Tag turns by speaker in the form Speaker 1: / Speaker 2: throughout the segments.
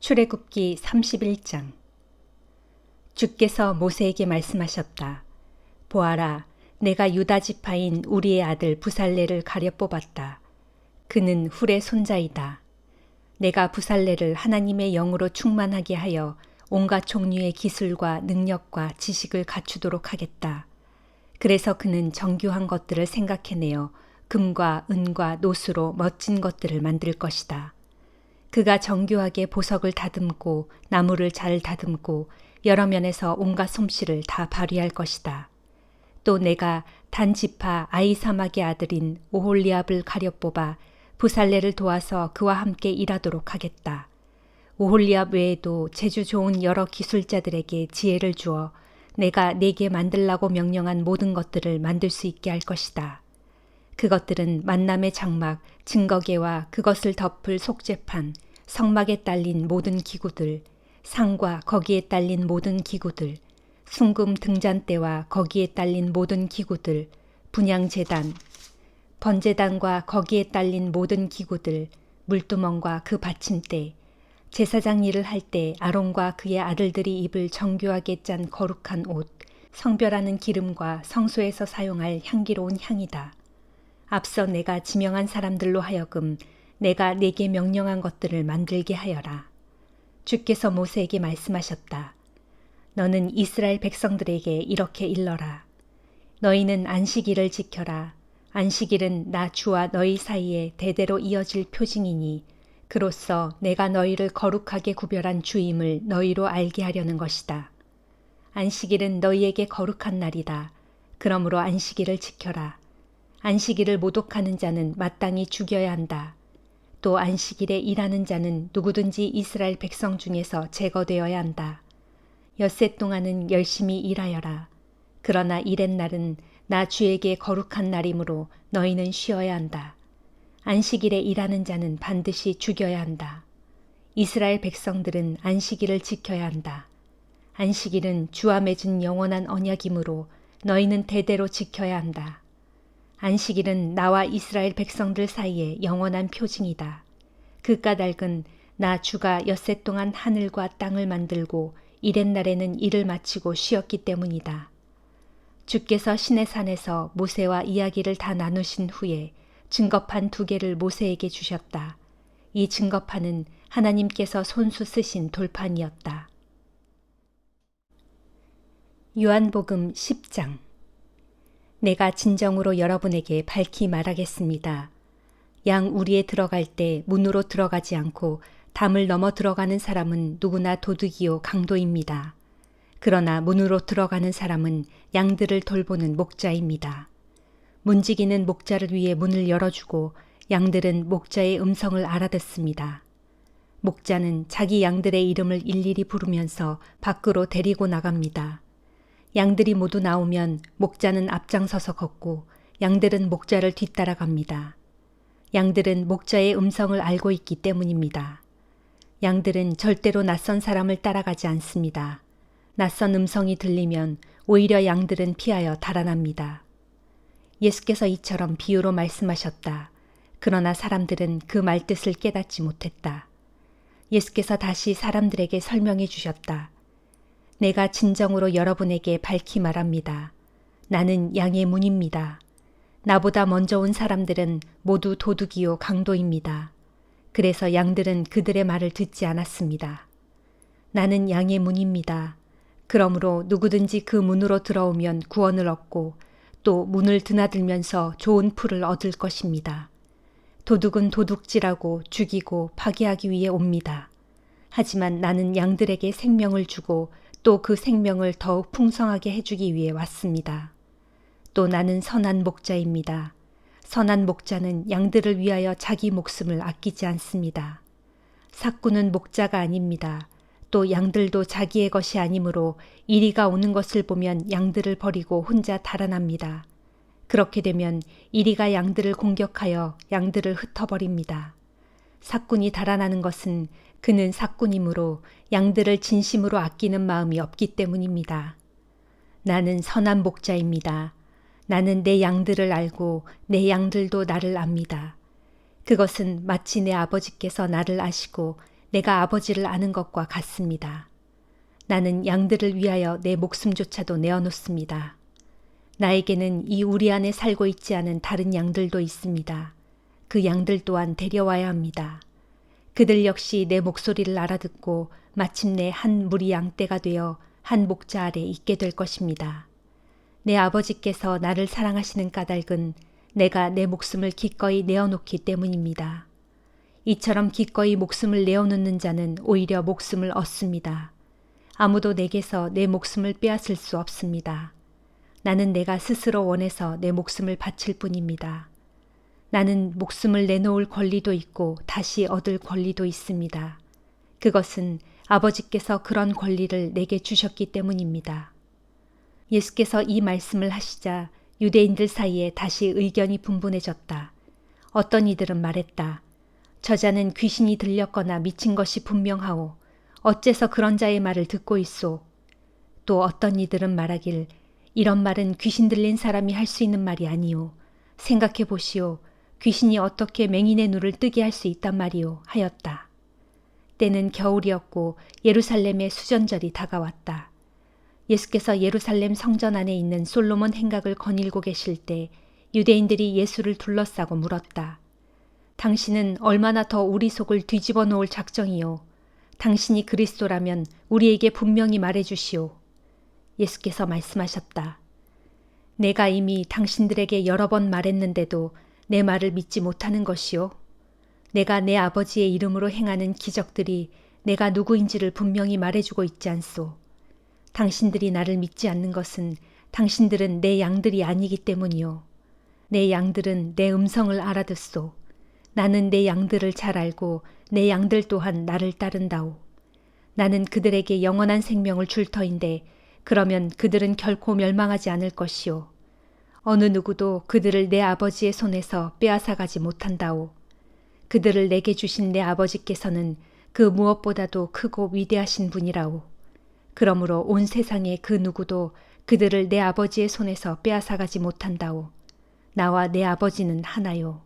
Speaker 1: 출애굽기 31장. 주께서 모세에게 말씀하셨다. 보아라, 내가 유다 지파인 우리의 아들 부살레를 가려 뽑았다. 그는 훌의 손자이다. 내가 부살레를 하나님의 영으로 충만하게 하여 온갖 종류의 기술과 능력과 지식을 갖추도록 하겠다. 그래서 그는 정교한 것들을 생각해내어 금과 은과 노수로 멋진 것들을 만들 것이다. 그가 정교하게 보석을 다듬고 나무를 잘 다듬고 여러 면에서 온갖 솜씨를 다 발휘할 것이다. 또 내가 단 지파 아히사막의 아들인 오홀리압을 가려 뽑아 부살레를 도와서 그와 함께 일하도록 하겠다. 오홀리압 외에도 재주 좋은 여러 기술자들에게 지혜를 주어 내가 네게 만들라고 명령한 모든 것들을 만들 수 있게 할 것이다. 그것들은 만남의 장막, 증거계와 그것을 덮을 속죄판, 성막에 딸린 모든 기구들, 상과 거기에 딸린 모든 기구들, 순금 등잔대와 거기에 딸린 모든 기구들, 분향제단, 번제단과 거기에 딸린 모든 기구들, 물두멍과 그 받침대, 제사장 일을 할 때 아론과 그의 아들들이 입을 정교하게 짠 거룩한 옷, 성별하는 기름과 성소에서 사용할 향기로운 향이다. 앞서 내가 지명한 사람들로 하여금 내가 네게 명령한 것들을 만들게 하여라. 주께서 모세에게 말씀하셨다. 너는 이스라엘 백성들에게 이렇게 일러라. 너희는 안식일을 지켜라. 안식일은 나 주와 너희 사이에 대대로 이어질 표징이니 그로써 내가 너희를 거룩하게 구별한 주임을 너희로 알게 하려는 것이다. 안식일은 너희에게 거룩한 날이다. 그러므로 안식일을 지켜라. 안식일을 모독하는 자는 마땅히 죽여야 한다. 또 안식일에 일하는 자는 누구든지 이스라엘 백성 중에서 제거되어야 한다. 엿새 동안은 열심히 일하여라. 그러나 이렛날은 나 주에게 거룩한 날이므로 너희는 쉬어야 한다. 안식일에 일하는 자는 반드시 죽여야 한다. 이스라엘 백성들은 안식일을 지켜야 한다. 안식일은 주와 맺은 영원한 언약이므로 너희는 대대로 지켜야 한다. 안식일은 나와 이스라엘 백성들 사이에 영원한 표징이다. 그 까닭은 나 주가 엿새 동안 하늘과 땅을 만들고 이렛날에는 일을 마치고 쉬었기 때문이다. 주께서 시내산에서 모세와 이야기를 다 나누신 후에 증거판 2개를 모세에게 주셨다. 이 증거판은 하나님께서 손수 쓰신 돌판이었다. 요한복음 10장. 내가 진정으로 여러분에게 밝히 말하겠습니다. 양 우리에 들어갈 때 문으로 들어가지 않고 담을 넘어 들어가는 사람은 누구나 도둑이요 강도입니다. 그러나 문으로 들어가는 사람은 양들을 돌보는 목자입니다. 문지기는 목자를 위해 문을 열어주고 양들은 목자의 음성을 알아듣습니다. 목자는 자기 양들의 이름을 일일이 부르면서 밖으로 데리고 나갑니다. 양들이 모두 나오면 목자는 앞장서서 걷고 양들은 목자를 뒤따라갑니다. 양들은 목자의 음성을 알고 있기 때문입니다. 양들은 절대로 낯선 사람을 따라가지 않습니다. 낯선 음성이 들리면 오히려 양들은 피하여 달아납니다. 예수께서 이처럼 비유로 말씀하셨다. 그러나 사람들은 그 말뜻을 깨닫지 못했다. 예수께서 다시 사람들에게 설명해 주셨다. 내가 진정으로 여러분에게 밝히 말합니다. 나는 양의 문입니다. 나보다 먼저 온 사람들은 모두 도둑이요 강도입니다. 그래서 양들은 그들의 말을 듣지 않았습니다. 나는 양의 문입니다. 그러므로 누구든지 그 문으로 들어오면 구원을 얻고 또 문을 드나들면서 좋은 풀을 얻을 것입니다. 도둑은 도둑질하고 죽이고 파괴하기 위해 옵니다. 하지만 나는 양들에게 생명을 주고 또 그 생명을 더욱 풍성하게 해주기 위해 왔습니다. 또 나는 선한 목자입니다. 선한 목자는 양들을 위하여 자기 목숨을 아끼지 않습니다. 삭구는 목자가 아닙니다. 또 양들도 자기의 것이 아니므로 이리가 오는 것을 보면 양들을 버리고 혼자 달아납니다. 그렇게 되면 이리가 양들을 공격하여 양들을 흩어버립니다. 삭군이 달아나는 것은 그는 삭군이므로 양들을 진심으로 아끼는 마음이 없기 때문입니다. 나는 선한 목자입니다. 나는 내 양들을 알고 내 양들도 나를 압니다. 그것은 마치 내 아버지께서 나를 아시고 내가 아버지를 아는 것과 같습니다. 나는 양들을 위하여 내 목숨조차도 내어놓습니다. 나에게는 이 우리 안에 살고 있지 않은 다른 양들도 있습니다. 그 양들 또한 데려와야 합니다. 그들 역시 내 목소리를 알아듣고 마침내 한 무리 양떼가 되어 한 목자 아래 있게 될 것입니다. 내 아버지께서 나를 사랑하시는 까닭은 내가 내 목숨을 기꺼이 내어놓기 때문입니다. 이처럼 기꺼이 목숨을 내어놓는 자는 오히려 목숨을 얻습니다. 아무도 내게서 내 목숨을 빼앗을 수 없습니다. 나는 내가 스스로 원해서 내 목숨을 바칠 뿐입니다. 나는 목숨을 내놓을 권리도 있고 다시 얻을 권리도 있습니다. 그것은 아버지께서 그런 권리를 내게 주셨기 때문입니다. 예수께서 이 말씀을 하시자 유대인들 사이에 다시 의견이 분분해졌다. 어떤 이들은 말했다. 저자는 귀신이 들렸거나 미친 것이 분명하오. 어째서 그런 자의 말을 듣고 있소. 또 어떤 이들은 말하길 이런 말은 귀신 들린 사람이 할 수 있는 말이 아니오. 생각해 보시오. 귀신이 어떻게 맹인의 눈을 뜨게 할 수 있단 말이오 하였다. 때는 겨울이었고 예루살렘의 수전절이 다가왔다. 예수께서 예루살렘 성전 안에 있는 솔로몬 행각을 거닐고 계실 때 유대인들이 예수를 둘러싸고 물었다. 당신은 얼마나 더 우리 속을 뒤집어 놓을 작정이요. 당신이 그리스도라면 우리에게 분명히 말해주시오. 예수께서 말씀하셨다. 내가 이미 당신들에게 여러 번 말했는데도 내 말을 믿지 못하는 것이요. 내가 내 아버지의 이름으로 행하는 기적들이 내가 누구인지를 분명히 말해주고 있지 않소. 당신들이 나를 믿지 않는 것은 당신들은 내 양들이 아니기 때문이요. 내 양들은 내 음성을 알아듣소. 나는 내 양들을 잘 알고 내 양들 또한 나를 따른다오. 나는 그들에게 영원한 생명을 줄 터인데 그러면 그들은 결코 멸망하지 않을 것이요. 어느 누구도 그들을 내 아버지의 손에서 빼앗아가지 못한다오. 그들을 내게 주신 내 아버지께서는 그 무엇보다도 크고 위대하신 분이라오. 그러므로 온 세상의 그 누구도 그들을 내 아버지의 손에서 빼앗아가지 못한다오. 나와 내 아버지는 하나요.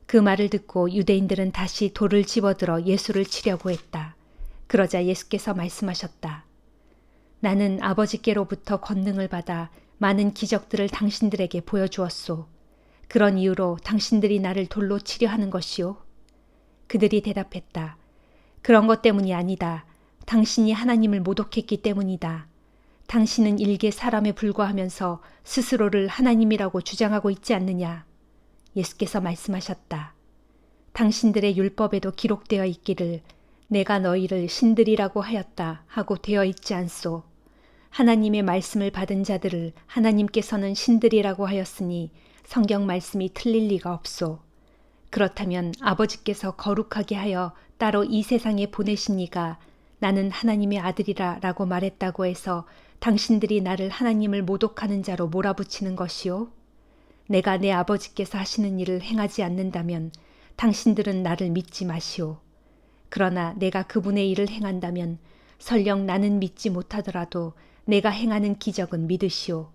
Speaker 1: 그 말을 듣고 유대인들은 다시 돌을 집어들어 예수를 치려고 했다. 그러자 예수께서 말씀하셨다. 나는 아버지께로부터 권능을 받아 많은 기적들을 당신들에게 보여주었소. 그런 이유로 당신들이 나를 돌로 치려 하는 것이요. 그들이 대답했다. 그런 것 때문이 아니다. 당신이 하나님을 모독했기 때문이다. 당신은 일개 사람에 불과하면서 스스로를 하나님이라고 주장하고 있지 않느냐. 예수께서 말씀하셨다. 당신들의 율법에도 기록되어 있기를 내가 너희를 신들이라고 하였다 하고 되어 있지 않소. 하나님의 말씀을 받은 자들을 하나님께서는 신들이라고 하였으니 성경 말씀이 틀릴 리가 없소. 그렇다면 아버지께서 거룩하게 하여 따로 이 세상에 보내신 이가 나는 하나님의 아들이라 라고 말했다고 해서 당신들이 나를 하나님을 모독하는 자로 몰아붙이는 것이요. 내가 내 아버지께서 하시는 일을 행하지 않는다면 당신들은 나를 믿지 마시오. 그러나 내가 그분의 일을 행한다면 설령 나는 믿지 못하더라도 내가 행하는 기적은 믿으시오.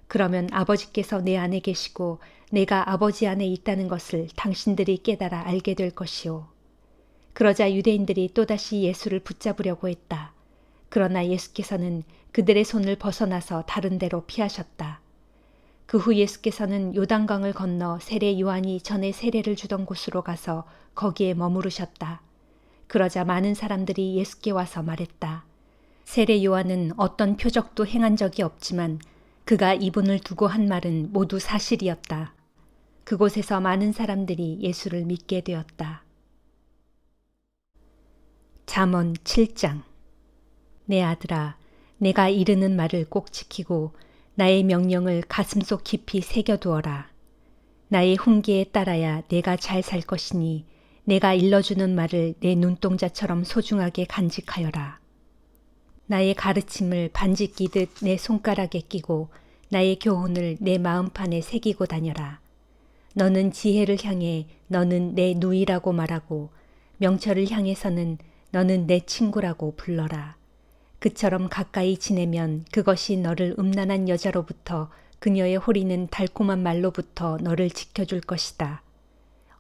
Speaker 1: 그러면 아버지께서 내 안에 계시고 내가 아버지 안에 있다는 것을 당신들이 깨달아 알게 될 것이오. 그러자 유대인들이 또다시 예수를 붙잡으려고 했다. 그러나 예수께서는 그들의 손을 벗어나서 다른 데로 피하셨다. 그 후 예수께서는 요단강을 건너 세례 요한이 전에 세례를 주던 곳으로 가서 거기에 머무르셨다. 그러자 많은 사람들이 예수께 와서 말했다. 세례 요한은 어떤 표적도 행한 적이 없지만 그가 이분을 두고 한 말은 모두 사실이었다. 그곳에서 많은 사람들이 예수를 믿게 되었다. 잠언 7장. 내 아들아, 내가 이르는 말을 꼭 지키고 나의 명령을 가슴속 깊이 새겨두어라. 나의 훈계에 따라야 내가 잘 살 것이니 내가 일러주는 말을 내 눈동자처럼 소중하게 간직하여라. 나의 가르침을 반지 끼듯 내 손가락에 끼고 나의 교훈을 내 마음판에 새기고 다녀라. 너는 지혜를 향해 너는 내 누이라고 말하고 명철을 향해서는 너는 내 친구라고 불러라. 그처럼 가까이 지내면 그것이 너를 음란한 여자로부터 그녀의 호리는 달콤한 말로부터 너를 지켜줄 것이다.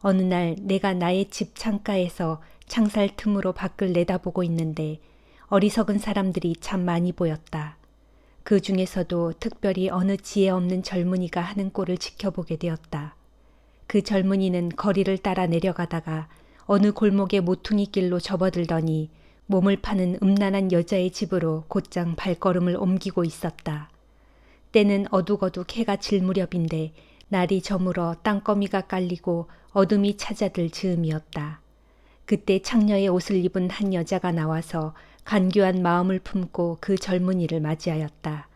Speaker 1: 어느 날 내가 나의 집 창가에서 창살 틈으로 밖을 내다보고 있는데 어리석은 사람들이 참 많이 보였다. 그 중에서도 특별히 어느 지혜 없는 젊은이가 하는 꼴을 지켜보게 되었다. 그 젊은이는 거리를 따라 내려가다가 어느 골목의 모퉁이 길로 접어들더니 몸을 파는 음란한 여자의 집으로 곧장 발걸음을 옮기고 있었다. 때는 어둑어둑 해가 질 무렵인데 날이 저물어 땅거미가 깔리고 어둠이 찾아들 즈음이었다. 그때 창녀의 옷을 입은 한 여자가 나와서 간교한 마음을 품고 그 젊은이를 맞이하였다.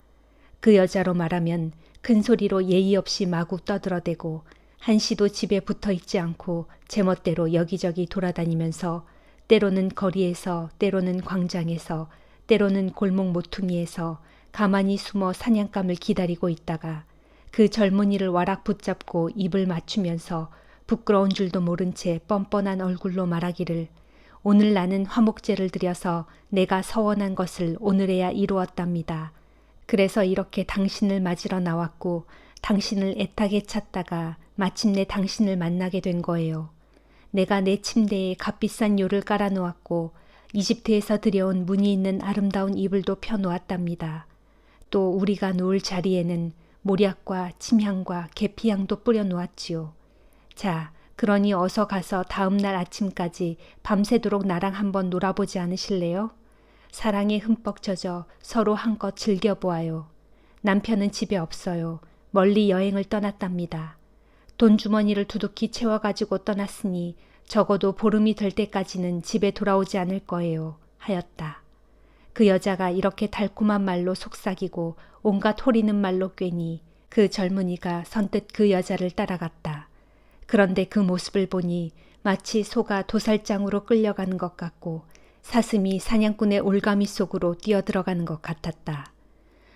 Speaker 1: 그 여자로 말하면 큰 소리로 예의 없이 마구 떠들어대고 한시도 집에 붙어 있지 않고 제멋대로 여기저기 돌아다니면서 때로는 거리에서, 때로는 광장에서, 때로는 골목 모퉁이에서 가만히 숨어 사냥감을 기다리고 있다가 그 젊은이를 와락 붙잡고 입을 맞추면서 부끄러운 줄도 모른 채 뻔뻔한 얼굴로 말하기를 오늘 나는 화목제를 드려서 내가 서원한 것을 오늘에야 이루었답니다. 그래서 이렇게 당신을 맞으러 나왔고 당신을 애타게 찾다가 마침내 당신을 만나게 된 거예요. 내가 내 침대에 값비싼 요를 깔아놓았고 이집트에서 들여온 무늬 있는 아름다운 이불도 펴놓았답니다. 또 우리가 누울 자리에는 모략과 침향과 계피향도 뿌려놓았지요. 자, 그러니 어서 가서 다음 날 아침까지 밤새도록 나랑 한번 놀아보지 않으실래요? 사랑에 흠뻑 젖어 서로 한껏 즐겨보아요. 남편은 집에 없어요. 멀리 여행을 떠났답니다. 돈 주머니를 두둑히 채워가지고 떠났으니 적어도 보름이 될 때까지는 집에 돌아오지 않을 거예요. 하였다. 그 여자가 이렇게 달콤한 말로 속삭이고 온갖 호리는 말로 꿰니 그 젊은이가 선뜻 그 여자를 따라갔다. 그런데 그 모습을 보니 마치 소가 도살장으로 끌려가는 것 같고 사슴이 사냥꾼의 올가미 속으로 뛰어들어가는 것 같았다.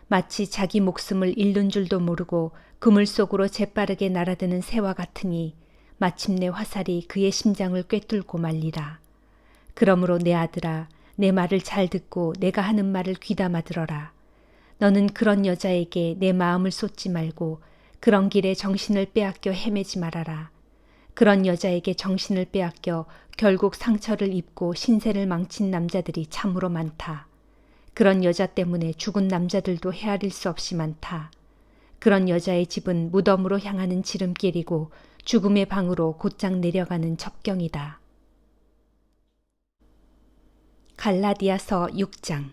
Speaker 1: 마치 자기 목숨을 잃는 줄도 모르고 그물 속으로 재빠르게 날아드는 새와 같으니 마침내 화살이 그의 심장을 꿰뚫고 말리라. 그러므로 내 아들아, 내 말을 잘 듣고 내가 하는 말을 귀담아 들어라. 너는 그런 여자에게 내 마음을 쏟지 말고 그런 길에 정신을 빼앗겨 헤매지 말아라. 그런 여자에게 정신을 빼앗겨 결국 상처를 입고 신세를 망친 남자들이 참으로 많다. 그런 여자 때문에 죽은 남자들도 헤아릴 수 없이 많다. 그런 여자의 집은 무덤으로 향하는 지름길이고 죽음의 방으로 곧장 내려가는 첩경이다. 갈라디아서 6장.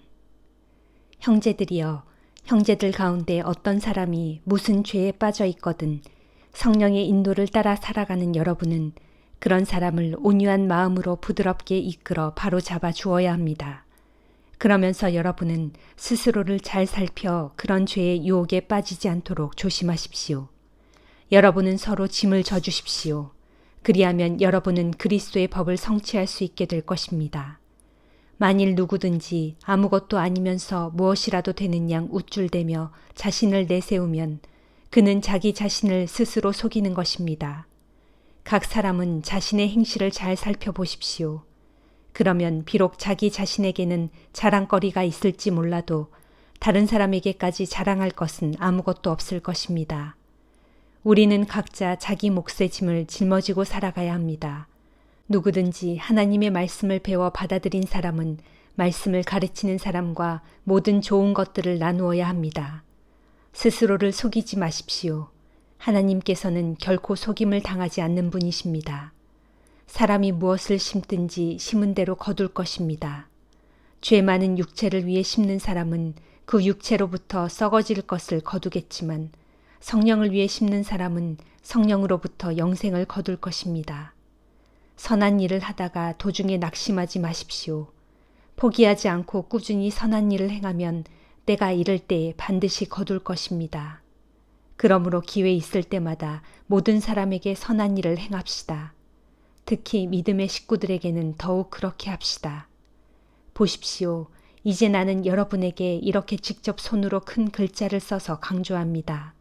Speaker 1: 형제들이여, 형제들 가운데 어떤 사람이 무슨 죄에 빠져 있거든 성령의 인도를 따라 살아가는 여러분은 그런 사람을 온유한 마음으로 부드럽게 이끌어 바로 잡아 주어야 합니다. 그러면서 여러분은 스스로를 잘 살펴 그런 죄의 유혹에 빠지지 않도록 조심하십시오. 여러분은 서로 짐을 져주십시오. 그리하면 여러분은 그리스도의 법을 성취할 수 있게 될 것입니다. 만일 누구든지 아무것도 아니면서 무엇이라도 되는 양 우쭐대며 자신을 내세우면 그는 자기 자신을 스스로 속이는 것입니다. 각 사람은 자신의 행실을 잘 살펴보십시오. 그러면 비록 자기 자신에게는 자랑거리가 있을지 몰라도 다른 사람에게까지 자랑할 것은 아무것도 없을 것입니다. 우리는 각자 자기 몫의 짐을 짊어지고 살아가야 합니다. 누구든지 하나님의 말씀을 배워 받아들인 사람은 말씀을 가르치는 사람과 모든 좋은 것들을 나누어야 합니다. 스스로를 속이지 마십시오. 하나님께서는 결코 속임을 당하지 않는 분이십니다. 사람이 무엇을 심든지 심은 대로 거둘 것입니다. 죄 많은 육체를 위해 심는 사람은 그 육체로부터 썩어질 것을 거두겠지만 성령을 위해 심는 사람은 성령으로부터 영생을 거둘 것입니다. 선한 일을 하다가 도중에 낙심하지 마십시오. 포기하지 않고 꾸준히 선한 일을 행하면 때가 이를 때에 반드시 거둘 것입니다. 그러므로 기회 있을 때마다 모든 사람에게 선한 일을 행합시다. 특히 믿음의 식구들에게는 더욱 그렇게 합시다. 보십시오. 이제 나는 여러분에게 이렇게 직접 손으로 큰 글자를 써서 강조합니다.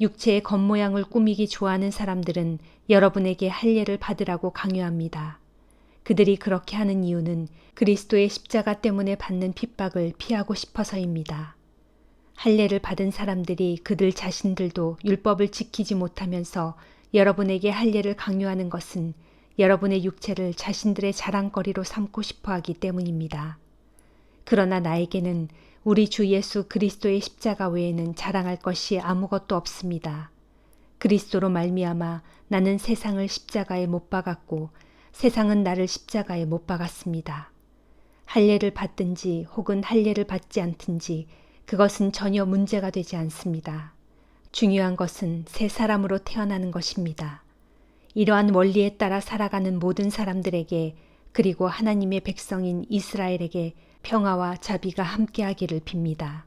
Speaker 1: 육체의 겉모양을 꾸미기 좋아하는 사람들은 여러분에게 할례를 받으라고 강요합니다. 그들이 그렇게 하는 이유는 그리스도의 십자가 때문에 받는 핍박을 피하고 싶어서입니다. 할례를 받은 사람들이 그들 자신들도 율법을 지키지 못하면서 여러분에게 할례를 강요하는 것은 여러분의 육체를 자신들의 자랑거리로 삼고 싶어 하기 때문입니다. 그러나 나에게는 우리 주 예수 그리스도의 십자가 외에는 자랑할 것이 아무것도 없습니다. 그리스도로 말미암아 나는 세상을 십자가에 못 박았고 세상은 나를 십자가에 못 박았습니다. 할례를 받든지 혹은 할례를 받지 않든지 그것은 전혀 문제가 되지 않습니다. 중요한 것은 새 사람으로 태어나는 것입니다. 이러한 원리에 따라 살아가는 모든 사람들에게 그리고 하나님의 백성인 이스라엘에게 평화와 자비가 함께하기를 빕니다.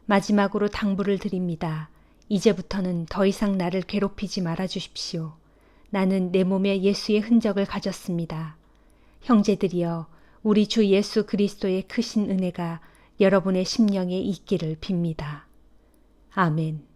Speaker 1: 마지막으로 당부를 드립니다. 이제부터는 더 이상 나를 괴롭히지 말아 주십시오. 나는 내 몸에 예수의 흔적을 가졌습니다. 형제들이여, 우리 주 예수 그리스도의 크신 은혜가 여러분의 심령에 있기를 빕니다. 아멘.